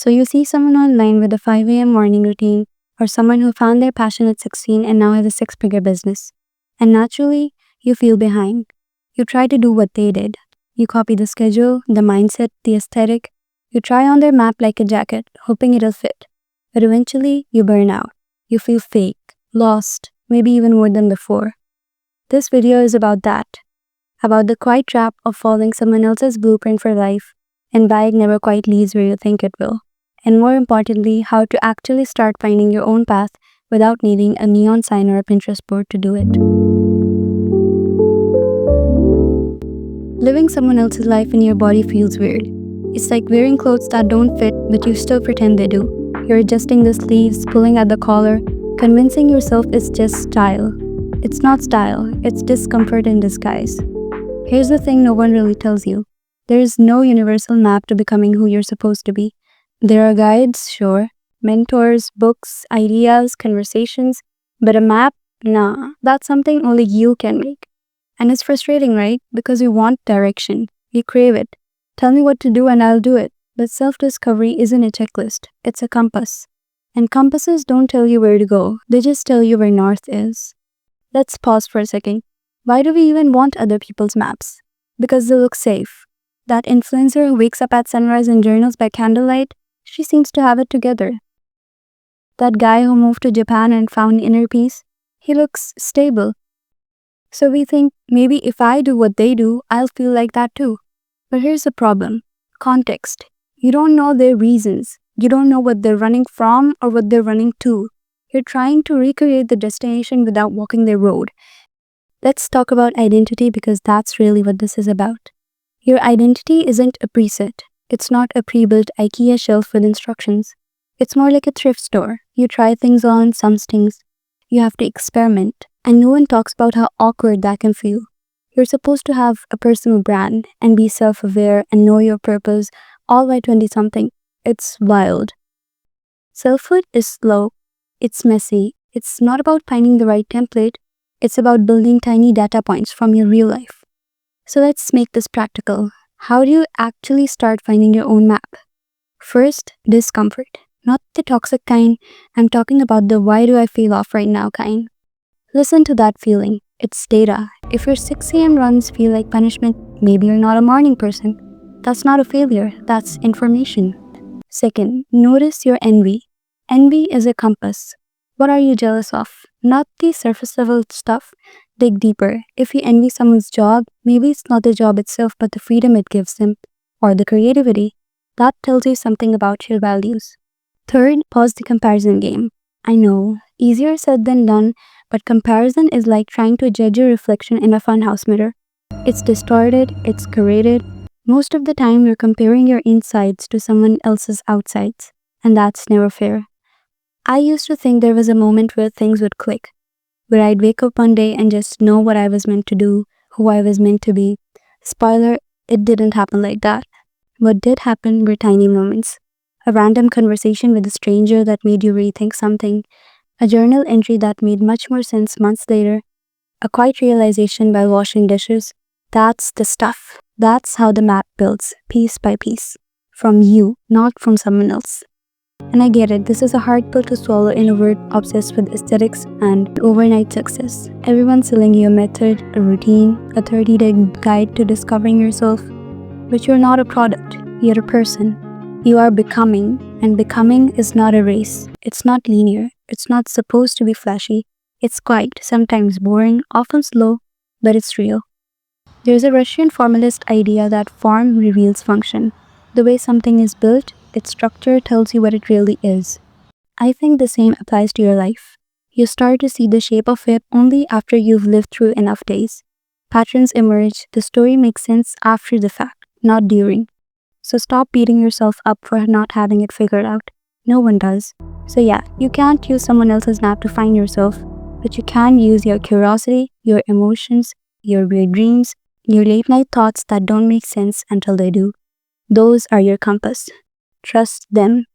So you see someone online with a 5 a.m. morning routine, or someone who found their passion at 16 and now has a six-figure business. And naturally, you feel behind. You try to do what they did. You copy the schedule, the mindset, the aesthetic. You try on their map like a jacket, hoping it'll fit. But eventually, you burn out. You feel fake, lost, maybe even more than before. This video is about that. About the quiet trap of following someone else's blueprint for life and why it never quite leads where you think it will. And more importantly, how to actually start finding your own path without needing a neon sign or a Pinterest board to do it. Living someone else's life in your body feels weird. It's like wearing clothes that don't fit, but you still pretend they do. You're adjusting the sleeves, pulling at the collar, convincing yourself it's just style. It's not style, it's discomfort in disguise. Here's the thing no one really tells you. There is no universal map to becoming who you're supposed to be. There are guides, sure, mentors, books, ideas, conversations, but a map? Nah, that's something only you can make. And it's frustrating, right? Because you want direction. You crave it. Tell me what to do and I'll do it. But self-discovery isn't a checklist. It's a compass. And compasses don't tell you where to go. They just tell you where north is. Let's pause for a second. Why do we even want other people's maps? Because they look safe. That influencer who wakes up at sunrise and journals by candlelight, she seems to have it together. That guy who moved to Japan and found inner peace, he looks stable. So we think, maybe if I do what they do, I'll feel like that too. But here's the problem. Context. You don't know their reasons. You don't know what they're running from or what they're running to. You're trying to recreate the destination without walking their road. Let's talk about identity because that's really what this is about. Your identity isn't a preset. It's not a pre-built IKEA shelf with instructions. It's more like a thrift store. You try things on, some stings. You have to experiment. And no one talks about how awkward that can feel. You're supposed to have a personal brand and be self-aware and know your purpose all by 20-something. It's wild. Selfhood is slow. It's messy. It's not about finding the right template. It's about building tiny data points from your real life. So let's make this practical. How do you actually start finding your own map? First, discomfort. Not the toxic kind. I'm talking about the why do I feel off right now kind. Listen to that feeling. It's data. If your 6 a.m. runs feel like punishment, maybe you're not a morning person. That's not a failure. That's information. Second, notice your envy. Envy is a compass. What are you jealous of? Not the surface level stuff. Dig deeper. If you envy someone's job, maybe it's not the job itself but the freedom it gives them, or the creativity. That tells you something about your values. Third, pause the comparison game. I know, easier said than done, but comparison is like trying to judge your reflection in a funhouse mirror. It's distorted, it's curated. Most of the time, you're comparing your insides to someone else's outsides, and that's never fair. I used to think there was a moment where things would click, where I'd wake up one day and just know what I was meant to do, who I was meant to be. Spoiler, it didn't happen like that. What did happen were tiny moments. A random conversation with a stranger that made you rethink something. A journal entry that made much more sense months later. A quiet realization while washing dishes. That's the stuff. That's how the map builds, piece by piece. From you, not from someone else. And I get it, this is a hard pill to swallow in a world obsessed with aesthetics and overnight success. Everyone's selling you a method, a routine, a 30-day guide to discovering yourself. But you're not a product, you're a person. You are becoming, and becoming is not a race. It's not linear. It's not supposed to be flashy. It's quiet, sometimes boring, often slow, but it's real. There's a Russian formalist idea that form reveals function. The way something is built, its structure tells you what it really is. I think the same applies to your life. You start to see the shape of it only after you've lived through enough days. Patterns emerge, the story makes sense after the fact, not during. So stop beating yourself up for not having it figured out. No one does. So yeah, you can't use someone else's map to find yourself, but you can use your curiosity, your emotions, your weird dreams, your late night thoughts that don't make sense until they do. Those are your compass. Trust them.